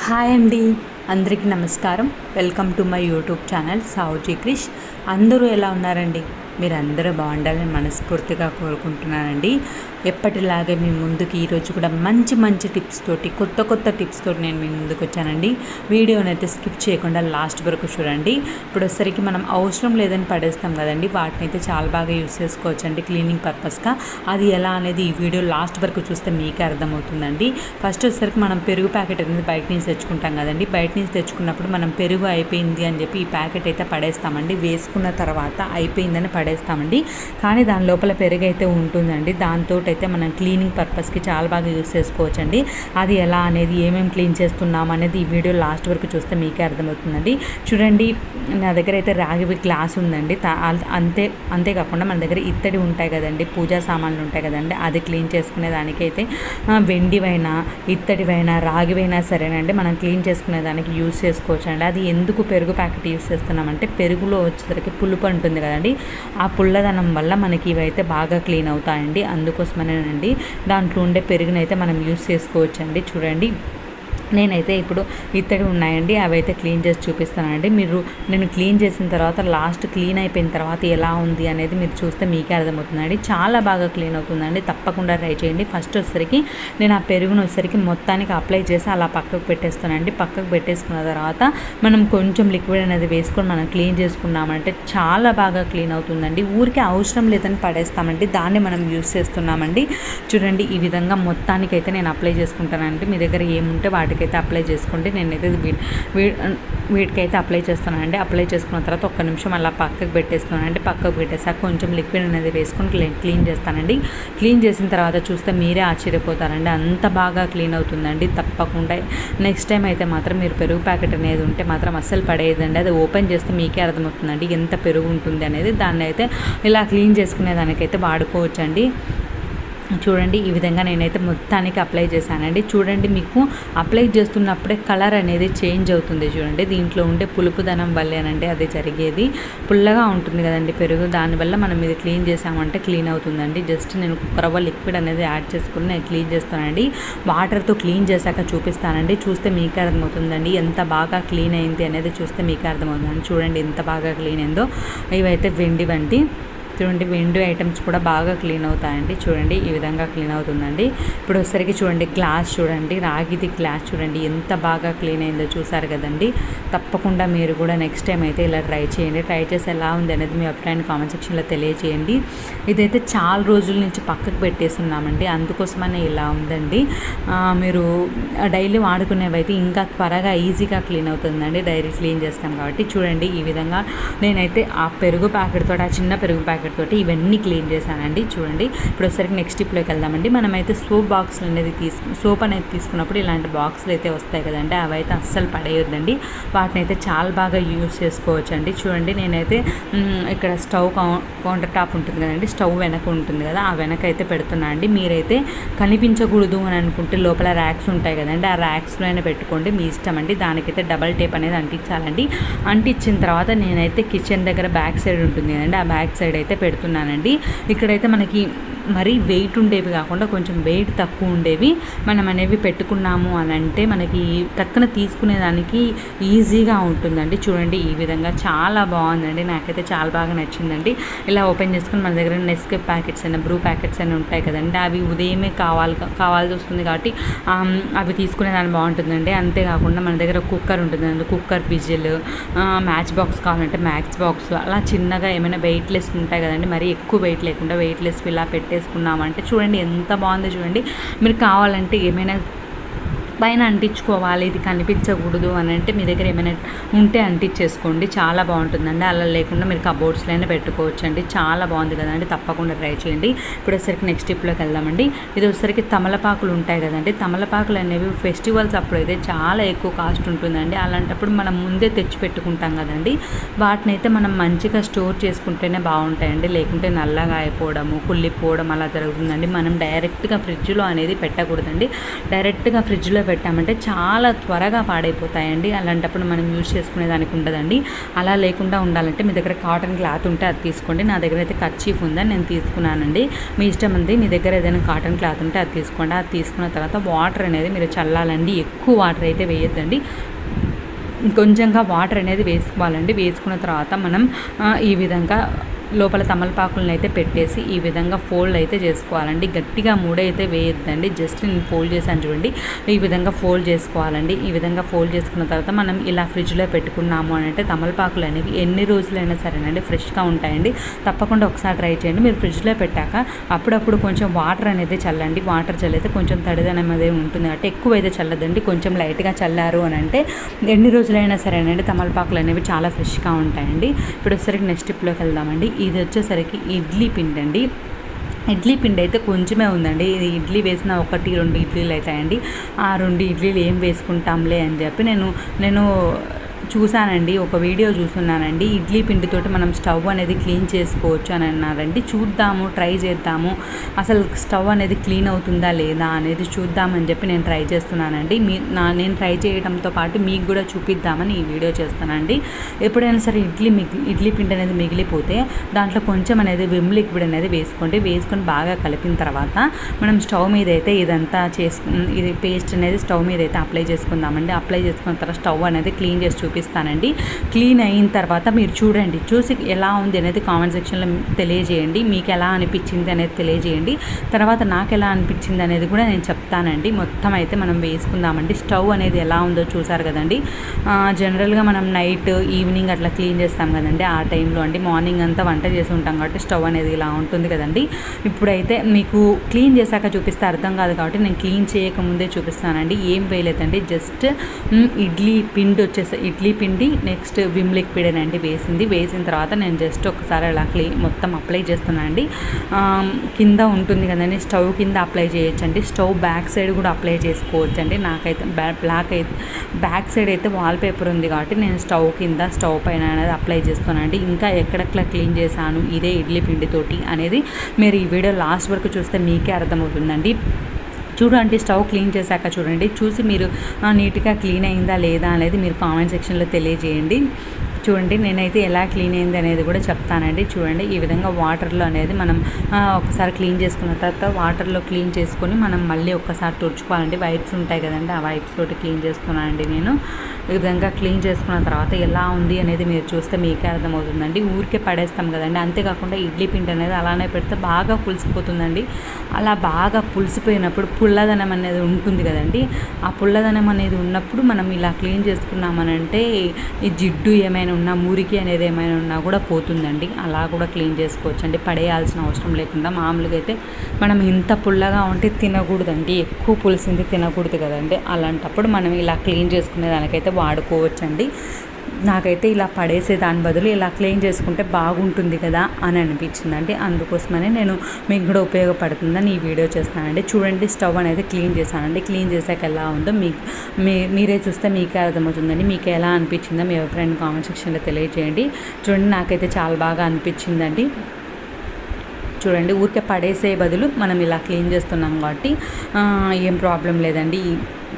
Hi అండి, అందరికీ నమస్కారం. Welcome to my YouTube channel Savuji Krish. అందరూ ఎలా ఉన్నారండి? మీరు అందరూ బాగుండాలని మనస్ఫూర్తిగా కోరుకుంటున్నానండి. ఎప్పటిలాగే మీ ముందుకి ఈరోజు కూడా మంచి టిప్స్ తోటి కొత్త టిప్స్ తోటి నేను మీ ముందుకు వచ్చానండి. వీడియోని అయితే స్కిప్ చేయకుండా లాస్ట్ వరకు చూడండి. ఇప్పుడు వచ్చేసరికి మనం అవసరం లేదని పడేస్తాం కదండి, వాటిని అయితే చాలా బాగా యూస్ చేసుకోవచ్చండి క్లీనింగ్ పర్పస్గా. అది ఎలా అనేది ఈ వీడియో లాస్ట్ వరకు చూస్తే మీకే అర్థమవుతుందండి. ఫస్ట్ వచ్చేసరికి మనం పెరుగు ప్యాకెట్ అనేది బయట నుంచి తెచ్చుకుంటాం కదండి. బయట నుంచి తెచ్చుకున్నప్పుడు మనం పెరుగు అయిపోయింది అని చెప్పి ఈ ప్యాకెట్ అయితే పడేస్తామండి. వేసుకున్న తర్వాత అయిపోయిందని పడేస్తామండి. కానీ దాని లోపల పెరుగు అయితే ఉంటుందండి. దాంతో అయితే మనం క్లీనింగ్ పర్పస్కి చాలా బాగా యూస్ చేసుకోవచ్చండి. అది ఎలా అనేది ఏమేమి క్లీన్ చేస్తున్నాం అనేది ఈ వీడియో లాస్ట్ వరకు చూస్తే మీకే అర్థమవుతుందండి. చూడండి, నా దగ్గర అయితే రాగివి గ్లాస్ ఉందండి. అంతేకాకుండా మన దగ్గర ఇత్తడి ఉంటాయి కదండి, పూజా సామాన్లు ఉంటాయి కదండి, అది క్లీన్ చేసుకునే దానికైతే వెండివైనా ఇత్తడివైనా రాగివైనా సరేనండి, మనం క్లీన్ చేసుకునే దానికి యూస్ చేసుకోవచ్చండి. అది ఎందుకు పెరుగు ప్యాకెట్ యూస్ చేస్తున్నామంటే పెరుగులో వచ్చేసరికి పులుపు ఉంటుంది కదండి, ఆ పుల్లదనం వల్ల మనకి ఇవైతే బాగా క్లీన్ అవుతాయండి. అందుకోసమనేనండి దాంట్లో ఉండే పెరుగునైతే మనం యూస్ చేసుకోవచ్చండి. చూడండి, నేనైతే ఇప్పుడు ఇత్తడి ఉన్నాయండి, అవి అయితే క్లీన్ చేసి చూపిస్తానండి. నేను క్లీన్ చేసిన తర్వాత లాస్ట్ క్లీన్ అయిపోయిన తర్వాత ఎలా ఉంది అనేది మీరు చూస్తే మీకే అర్థమవుతుందండి. చాలా బాగా క్లీన్ అవుతుందండి, తప్పకుండా ట్రై చేయండి. ఫస్ట్ వచ్చేసరికి నేను ఆ పెరుగును వచ్చేసరికి మొత్తానికి అప్లై చేసి అలా పక్కకు పెట్టేస్తానండి. పక్కకు పెట్టేసుకున్న తర్వాత మనం కొంచెం లిక్విడ్ అనేది వేసుకొని మనం క్లీన్ చేసుకున్నామంటే చాలా బాగా క్లీన్ అవుతుందండి. ఊరికే అవసరం లేదని పడేస్తామండి, దాన్ని మనం యూస్ చేస్తున్నామండి. చూడండి, ఈ విధంగా మొత్తానికైతే నేను అప్లై చేసుకుంటానండి. మీ దగ్గర ఏముంటే వాటికి అయితే అప్లై చేసుకోండి. నేనైతే వీటికైతే అప్లై చేస్తానండి. అప్లై చేసుకున్న తర్వాత ఒక్క నిమిషం అలా పక్కకు పెట్టేస్తున్నానండి. పక్కకు పెట్టేసాక కొంచెం లిక్విడ్ అనేది వేసుకొని క్లీన్ చేస్తానండి. క్లీన్ చేసిన తర్వాత చూస్తే మీరే ఆశ్చర్యపోతారండి, అంత బాగా క్లీన్ అవుతుందండి. తప్పకుండా నెక్స్ట్ టైం అయితే మాత్రం మీరు పెరుగు ప్యాకెట్ అనేది ఉంటే మాత్రం అస్సలు పడేయదండి. అది ఓపెన్ చేస్తే మీకే అర్థమవుతుందండి ఎంత పెరుగు ఉంటుంది అనేది. దాన్ని అయితే ఇలా క్లీన్ చేసుకునే దానికైతే వాడుకోవచ్చండి. చూడండి, ఈ విధంగా నేనైతే మొత్తానికి అప్లై చేశానండి. చూడండి, మీకు అప్లై చేస్తున్నప్పుడే కలర్ అనేది చేంజ్ అవుతుంది. చూడండి, దీంట్లో ఉండే పులుపుదనం వల్లేనండి అది జరిగేది. పుల్లగా ఉంటుంది కదండి పెరుగు, దానివల్ల మనం ఇది క్లీన్ చేసామంటే క్లీన్ అవుతుందండి. జస్ట్ నేను రవ్వ లిక్విడ్ అనేది యాడ్ చేసుకుని నేను క్లీన్ చేస్తానండి. వాటర్తో క్లీన్ చేశాక చూపిస్తానండి. చూస్తే మీకే అర్థమవుతుందండి ఎంత బాగా క్లీన్ అయింది అనేది. చూస్తే మీకే అర్థమవుతుందండి. చూడండి ఎంత బాగా క్లీన్ అయిందో. ఇవైతే వెండివంటి. చూడండి, వెండి ఐటమ్స్ కూడా బాగా క్లీన్ అవుతాయండి. చూడండి, ఈ విధంగా క్లీన్ అవుతుందండి. ఇప్పుడు వచ్చేసరికి చూడండి, గ్లాస్ చూడండి, రాగిది గ్లాస్ చూడండి ఎంత బాగా క్లీన్ అయిందో. చూసారు కదండి. తప్పకుండా మీరు కూడా నెక్స్ట్ టైం అయితే ఇలా ట్రై చేయండి. ట్రై చేసి ఎలా ఉంది అనేది మీ అభిప్రాయాన్ని కామెంట్ సెక్షన్లో తెలియజేయండి. ఇదైతే చాలా రోజుల నుంచి పక్కకు పెట్టేస్తున్నామండి, అందుకోసమనే ఇలా ఉందండి. మీరు డైలీ వాడుకునేవైతే ఇంకా త్వరగా ఈజీగా క్లీన్ అవుతుందండి, డైలీ క్లీన్ చేస్తాం కాబట్టి. చూడండి, ఈ విధంగా నేనైతే ఆ పెరుగు ప్యాకెట్ తోటి, ఆ చిన్న పెరుగు ప్యాకెట్ తోటి ఇవన్నీ క్లీన్ చేశానండి. చూడండి, ఇప్పుడు ఒకసారి నెక్స్ట్ టిప్లోకి వెళ్దామండి. మనమైతే సోప్ అనేది తీసుకున్నప్పుడు ఇలాంటి బాక్సులు అయితే వస్తాయి కదండి, అవి అయితే అస్సలు పడేయొద్దండి. వాటిని అయితే చాలా బాగా యూజ్ చేసుకోవచ్చు అండి. చూడండి, నేనైతే ఇక్కడ స్టవ్ కౌంటర్ టాప్ ఉంటుంది కదండి, స్టవ్ వెనక ఉంటుంది కదా, ఆ వెనక అయితే పెడుతున్నా అండి. మీరైతే కనిపించకూడదు అని అనుకుంటే లోపల ర్యాక్స్ ఉంటాయి కదండి, ఆ ర్యాక్స్లో అయినా పెట్టుకోండి, మీ ఇష్టం అండి. దానికైతే డబల్ టేప్ అనేది అంటించాలండి. అంటించిన తర్వాత నేనైతే కిచెన్ దగ్గర బ్యాక్ సైడ్ ఉంటుంది కదండి, ఆ బ్యాక్ సైడ్ అయితే పెడుతున్నానండి. ఇక్కడైతే మనకి మరీ వెయిట్ ఉండేవి కాకుండా కొంచెం వెయిట్ తక్కువ ఉండేవి మనం అనేవి పెట్టుకున్నాము అని అంటే మనకి టక్కున తీసుకునేదానికి ఈజీగా ఉంటుందండి. చూడండి, ఈ విధంగా చాలా బాగుందండి, నాకైతే చాలా బాగా నచ్చిందండి. ఇలా ఓపెన్ చేసుకుని మన దగ్గర నెస్కేఫ్ ప్యాకెట్స్ అయినా బ్రూ ప్యాకెట్స్ అయినా ఉంటాయి కదండి, అవి ఉదయమే కావాల్సి వస్తుంది కాబట్టి అవి తీసుకునేదాన్ని బాగుంటుందండి. అంతేకాకుండా మన దగ్గర కుక్కర్ ఉంటుందండి, కుక్కర్ విజిల్, మ్యాచ్ బాక్స్ కావాలంటే మ్యాచ్ బాక్స్, అలా చిన్నగా ఏమైనా వెయిట్లెస్ ఉంటాయి కదండి, మరి ఎక్కువ వెయిట్ లేకుండా వెయిట్లెస్ ఇలా పెట్టేసుకున్నామంటే చూడండి ఎంత బాగుందో. చూడండి, మీరు కావాలంటే ఏమైనా పైన అంటించుకోవాలి, ఇది కనిపించకూడదు అని అంటే మీ దగ్గర ఏమైనా ఉంటే అంటించేసుకోండి, చాలా బాగుంటుందండి. అలా లేకుండా మీరు కబోర్డ్స్లో అయినా పెట్టుకోవచ్చు అండి. చాలా బాగుంది కదండి, తప్పకుండా ట్రై చేయండి. ఇప్పుడు వచ్చేసరికి నెక్స్ట్ టిప్లోకి వెళ్దామండి. ఇది వచ్చేసరికి తమలపాకులు ఉంటాయి కదండి, తమలపాకులు అనేవి ఫెస్టివల్స్ అప్పుడు అయితే చాలా ఎక్కువ కాస్ట్ ఉంటుందండి. అలాంటప్పుడు మనం ముందే తెచ్చి పెట్టుకుంటాం కదండి, వాటిని అయితే మనం మంచిగా స్టోర్ చేసుకుంటేనే బాగుంటాయండి. లేకుంటే నల్లగా అయిపోవడము, కుళ్ళిపోవడం అలా జరుగుతుందండి. మనం డైరెక్ట్గా ఫ్రిడ్జ్లో అనేది పెట్టకూడదండి. డైరెక్ట్గా ఫ్రిడ్జ్లో పెట్టామంటే చాలా త్వరగా పాడైపోతాయండి. అలాంటప్పుడు మనం యూజ్ చేసుకునేదానికి ఉండదండి. అలా లేకుండా ఉండాలంటే మీ దగ్గర కాటన్ క్లాత్ ఉంటే అది తీసుకోండి. నా దగ్గర అయితే కర్చీఫ్ ఉందని నేను తీసుకున్నానండి. మీ ఇష్టం ఉంది, మీ దగ్గర ఏదైనా కాటన్ క్లాత్ ఉంటే అది తీసుకోండి. అది తీసుకున్న తర్వాత వాటర్ అనేది మీరు చల్లాలండి. ఎక్కువ వాటర్ అయితే వేయొద్దండి, కొంచెంగా వాటర్ అనేది వేసుకోవాలండి. వేసుకున్న తర్వాత మనం ఈ విధంగా లోపల తమలపాకులను అయితే పెట్టేసి ఈ విధంగా ఫోల్డ్ అయితే చేసుకోవాలండి. గట్టిగా ముడైతే వేయొద్దండి, జస్ట్ నేను ఫోల్డ్ చేశాను చూడండి, ఈ విధంగా ఫోల్డ్ చేసుకోవాలండి. ఈ విధంగా ఫోల్డ్ చేసుకున్న తర్వాత మనం ఇలా ఫ్రిడ్జ్లో పెట్టుకున్నాము అని అంటే తమలపాకులు అనేవి ఎన్ని రోజులైనా సరేనండి ఫ్రెష్గా ఉంటాయండి. తప్పకుండా ఒకసారి ట్రై చేయండి. మీరు ఫ్రిడ్జ్లో పెట్టాక అప్పుడప్పుడు కొంచెం వాటర్ అనేది చల్లండి. వాటర్ చల్లితే కొంచెం తడిదనం అనేది ఉంటుంది కాబట్టి ఎక్కువ అయితే చల్లదండి, కొంచెం లైట్గా చల్లారు అని అంటే ఎన్ని రోజులైనా సరేనండి తమలపాకులు అనేవి చాలా ఫ్రెష్గా ఉంటాయండి. ఇప్పుడు వచ్చేసరికి నెక్స్ట్ స్టెప్లోకి వెళ్దామండి. ఇది వచ్చేసరికి ఇడ్లీ పిండి అండి. ఇడ్లీ పిండి అయితే కొంచెమే ఉందండి. ఇది ఇడ్లీ వేసిన 1-2 ఇడ్లీలు అవుతాయండి. ఆ 2 ఇడ్లీలు ఏం వేసుకుంటాంలే అని చెప్పి నేను చూసానండి, ఒక వీడియో చూస్తున్నానండి. ఇడ్లీ పిండితోటి మనం స్టవ్ అనేది క్లీన్ చేసుకోవచ్చు అని అన్నారండి. చూద్దాము, ట్రై చేద్దాము, అసలు స్టవ్ అనేది క్లీన్ అవుతుందా లేదా అనేది చూద్దామని చెప్పి నేను ట్రై చేస్తున్నానండి. నేను ట్రై చేయడంతో పాటు మీకు కూడా చూపిద్దామని ఈ వీడియో చేస్తానండి. ఎప్పుడైనా సరే ఇడ్లీ పిండి అనేది మిగిలిపోతే దాంట్లో కొంచెం అనేది విమ్ లిక్విడ్ అనేది వేసుకొని బాగా కలిపిన తర్వాత మనం స్టవ్ మీద అయితే ఇదంతా ఇది పేస్ట్ అనేది స్టవ్ మీద అయితే అప్లై చేసుకుందామండి. అప్లై చేసుకున్న తర్వాత స్టవ్ అనేది క్లీన్ చేసి చూపిస్తానండి. క్లీన్ అయిన తర్వాత మీరు చూడండి, చూసి ఎలా ఉంది అనేది కామెంట్ సెక్షన్లో తెలియజేయండి. మీకు ఎలా అనిపించింది అనేది తెలియజేయండి. తర్వాత నాకు ఎలా అనిపించింది అనేది కూడా నేను చెప్తానండి. మొత్తం అయితే మనం వేసుకుందామండి. స్టవ్ అనేది ఎలా ఉందో చూసారు కదండి. జనరల్గా మనం నైట్ ఈవినింగ్ అట్లా క్లీన్ చేస్తాం కదండి, ఆ టైంలో అండి. మార్నింగ్ అంతా వంట చేసి ఉంటాం కాబట్టి స్టవ్ అనేది ఇలా ఉంటుంది కదండి. ఇప్పుడైతే మీకు క్లీన్ చేశాక చూపిస్తే అర్థం కాదు కాబట్టి నేను క్లీన్ చేయకముందే చూపిస్తానండి. ఏం వేయలేదండి, జస్ట్ ఇడ్లీ పిండి నెక్స్ట్ విమ్ లిక్విడ్ అండి వేసిన తర్వాత నేను జస్ట్ ఒకసారి అలా మొత్తం అప్లై చేస్తున్నాను అండి. కింద ఉంటుంది కదండి, స్టవ్ కింద అప్లై చేయొచ్చండి. స్టవ్ బ్యాక్ సైడ్ కూడా అప్లై చేసుకోవచ్చండి. నాకైతే బ్యాక్ సైడ్ అయితే వాల్ పేపర్ ఉంది కాబట్టి నేను స్టవ్ పైన అనేది అప్లై చేస్తున్నానండి. ఇంకా ఎక్కడెక్కడ క్లీన్ చేశాను ఇదే ఇడ్లీ పిండితోటి అనేది మీరు ఈ వీడియో లాస్ట్ వరకు చూస్తే మీకే అర్థమవుతుందండి. చూడండి, స్టవ్ క్లీన్ చేశాక చూడండి, చూసి మీరు నీట్గా క్లీన్ అయిందా లేదా అనేది మీరు కామెంట్ సెక్షన్లో తెలియజేయండి. చూడండి, నేనైతే ఎలా క్లీన్ అయింది అనేది కూడా చెప్తానండి. చూడండి, ఈ విధంగా వాటర్లో అనేది మనం ఒకసారి క్లీన్ చేసుకున్న తర్వాత వాటర్లో క్లీన్ చేసుకొని మనం మళ్ళీ ఒక్కసారి తుడుచుకోవాలండి. వైప్స్ ఉంటాయి కదండి, ఆ వైప్స్ తోటి క్లీన్ చేసుకున్నానండి నేను. ఈ విధంగా క్లీన్ చేసుకున్న తర్వాత ఎలా ఉంది అనేది మీరు చూస్తే మీకే అర్థమవుతుందండి. ఊరికే పడేస్తాం కదండి. అంతేకాకుండా ఇడ్లీ పిండి అనేది అలానే పెడితే బాగా పులిసిపోతుందండి. అలా బాగా పులిసిపోయినప్పుడు పుల్లదనం అనేది ఉంటుంది కదండి. ఆ పుల్లదనం అనేది ఉన్నప్పుడు మనం ఇలా క్లీన్ చేసుకున్నామనంటే ఈ జిడ్డు ఏమైనా ఉన్నా, మురికి అనేది ఏమైనా ఉన్నా కూడా పోతుందండి. అలా కూడా క్లీన్ చేసుకోవచ్చు అండి, పడేయాల్సిన అవసరం లేకుండా. మామూలుగా అయితే మనం ఇంత పుల్లగా ఉంటే తినకూడదండి, ఎక్కువ పులిసింది తినకూడదు కదండి. అలాంటప్పుడు మనం ఇలా క్లీన్ చేసుకునే దానికైతే వాడుకోవచ్చండి. నాకైతే ఇలా పడేసే దాని బదులు ఇలా క్లీన్ చేసుకుంటే బాగుంటుంది కదా అని అనిపించిందండి. అందుకోసమనే నేను మీకు కూడా ఉపయోగపడుతుందని ఈ వీడియో చేస్తానండి. చూడండి, స్టవ్ అనేది క్లీన్ చేశానండి. క్లీన్ చేశాక ఎలా ఉందో మీరే చూస్తే మీకే అర్థమవుతుందండి. మీకు ఎలా అనిపించిందో మీ అభిప్రాయాన్ని కామెంట్ సెక్షన్లో తెలియజేయండి. చూడండి, నాకైతే చాలా బాగా అనిపించిందండి. చూడండి, ఊరికే పడేసే బదులు మనం ఇలా క్లీన్ చేస్తున్నాం కాబట్టి ఏం ప్రాబ్లం లేదండి.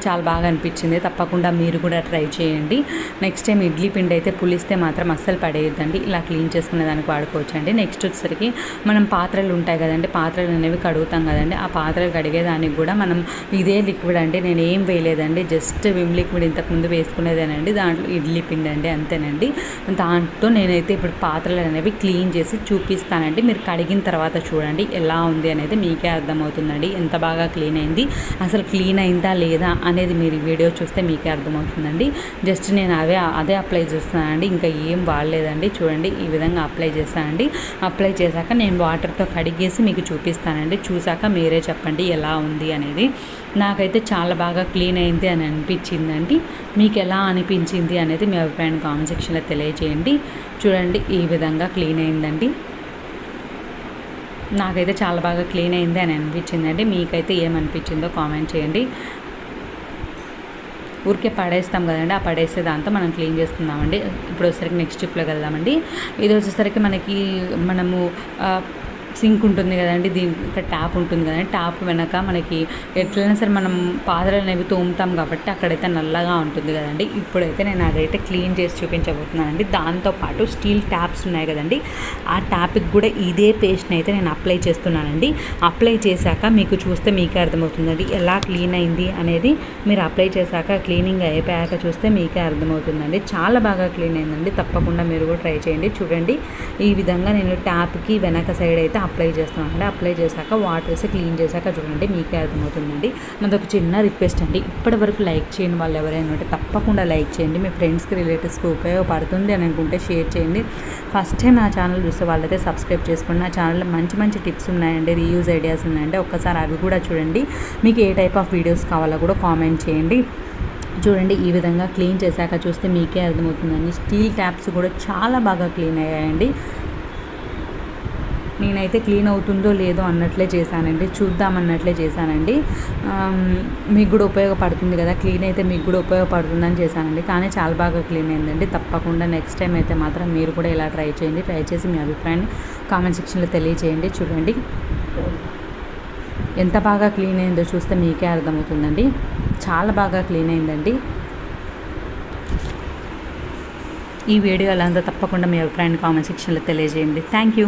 చాలా బాగా అనిపించింది. తప్పకుండా మీరు కూడా ట్రై చేయండి. నెక్స్ట్ టైం ఇడ్లీ పిండి అయితే పులిస్తే మాత్రం అస్సలు పడేయద్దండి. ఇలా క్లీన్ చేసుకునే దానికి వాడుకోవచ్చండి. నెక్స్ట్ వచ్చేసరికి మనం పాత్రలు ఉంటాయి కదండి, పాత్రలు అనేవి కడుగుతాం కదండి. ఆ పాత్రలు కడిగేదానికి కూడా మనం ఇదే లిక్విడ్ అండి, నేను ఏం వేయలేదండి, జస్ట్ విమ్ లిక్విడ్ ఇంతకుముందు వేసుకునేదేనండి. దాంట్లో ఇడ్లీ పిండి అండి, అంతేనండి. దాంట్లో నేనైతే ఇప్పుడు పాత్రలు అనేవి క్లీన్ చేసి చూపిస్తానండి. మీరు కడిగిన తర్వాత చూడండి ఎలా ఉంది అనేది మీకే అర్థమవుతుందండి. ఎంత బాగా క్లీన్ అయింది, అసలు క్లీన్ అయిందా లేదా అనేది మీరు వీడియో చూస్తే మీకే అర్థమవుతుందండి. జస్ట్ నేను అదే అప్లై చేస్తున్నానండి, ఇంకా ఏం వాడలేదండి. చూడండి, ఈ విధంగా అప్లై చేస్తానండి. అప్లై చేశాక నేను వాటర్తో కడిగేసి మీకు చూపిస్తానండి. చూశాక మీరే చెప్పండి ఎలా ఉంది అనేది. నాకైతే చాలా బాగా క్లీన్ అయింది అని అనిపించిందండి. మీకు ఎలా అనిపించింది అనేది మీ అభిప్రాయాన్ని కామెంట్ సెక్షన్లో తెలియజేయండి. చూడండి, ఈ విధంగా క్లీన్ అయిందండి. నాకైతే చాలా బాగా క్లీన్ అయింది అని అనిపించిందండి. మీకైతే ఏమనిపించిందో కామెంట్ చేయండి. ఊరికే పడేస్తాం కదండి, ఆ పడేసే దాంతో మనం క్లీన్ చేసుకుందామండి. ఇప్పుడు వచ్చేసరికి నెక్స్ట్ స్టెప్లోకి వెళ్దామండి. ఇది వచ్చేసరికి మనము సింక్ ఉంటుంది కదండి, దీనికి ట్యాప్ ఉంటుంది కదండి, ట్యాప్ వెనక మనకి ఎట్లయినా సరే మనం పాత్రలు అనేవి తోముతాం కాబట్టి అక్కడైతే నల్లగా ఉంటుంది కదండి. ఇప్పుడైతే నేను అదైతే క్లీన్ చేసి చూపించబోతున్నానండి. దాంతోపాటు స్టీల్ ట్యాప్స్ ఉన్నాయి కదండి, ఆ ట్యాప్కి కూడా ఇదే పేస్ట్ని అయితే నేను అప్లై చేస్తున్నానండి. అప్లై చేశాక మీకు చూస్తే మీకే అర్థమవుతుందండి ఎలా క్లీన్ అయింది అనేది. మీరు అప్లై చేశాక క్లీనింగ్ అయిపోయాక చూస్తే మీకే అర్థమవుతుందండి. చాలా బాగా క్లీన్ అయిందండి. తప్పకుండా మీరు కూడా ట్రై చేయండి. చూడండి, ఈ విధంగా నేను ట్యాప్కి వెనక సైడ్ అయితే అప్లై చేస్తున్నానండి. అప్లై చేశాక వాటర్ వేసి క్లీన్ చేశాక చూడండి మీకే అర్థమవుతుందండి. నాది ఒక చిన్న రిక్వెస్ట్ అండి, ఇప్పటి వరకు లైక్ చేయని వాళ్ళు ఎవరైనా ఉంటే తప్పకుండా లైక్ చేయండి. మీ ఫ్రెండ్స్కి రిలేటివ్స్కి ఉపయోగపడుతుంది అని అనుకుంటే షేర్ చేయండి. ఫస్ట్ టైం నా ఛానల్ చూస్తే వాళ్ళైతే సబ్స్క్రైబ్ చేసుకోండి. నా ఛానల్లో మంచి మంచి టిప్స్ ఉన్నాయండి, రీయూజ్ ఐడియాస్ ఉన్నాయండి. ఒక్కసారి అవి కూడా చూడండి. మీకు ఏ టైప్ ఆఫ్ వీడియోస్ కావాలో కూడా కామెంట్ చేయండి. చూడండి, ఈ విధంగా క్లీన్ చేశాక చూస్తే మీకే అర్థమవుతుందండి. స్టీల్ ట్యాప్స్ కూడా చాలా బాగా క్లీన్ అయ్యాయండి. నేనైతే క్లీన్ అవుతుందో లేదో అన్నట్లే చేశానండి, చూద్దామన్నట్లే చేశానండి. మీకు కూడా ఉపయోగపడుతుంది కదా, క్లీన్ అయితే మీకు కూడా ఉపయోగపడుతుందని చేశానండి. కానీ చాలా బాగా క్లీన్ అయిందండి. తప్పకుండా నెక్స్ట్ టైం అయితే మాత్రం మీరు కూడా ఇలా ట్రై చేయండి. ట్రై చేసి మీ అభిప్రాయాన్ని కామెంట్ సెక్షన్లో తెలియజేయండి. చూడండి ఎంత బాగా క్లీన్ అయిందో చూస్తే మీకే అర్థమవుతుందండి. చాలా బాగా క్లీన్ అయిందండి. ఈ వీడియో ఎలా ఉందో తప్పకుండా మీ అభిప్రాయాన్ని కామెంట్ సెక్షన్లో తెలియజేయండి. Thank you.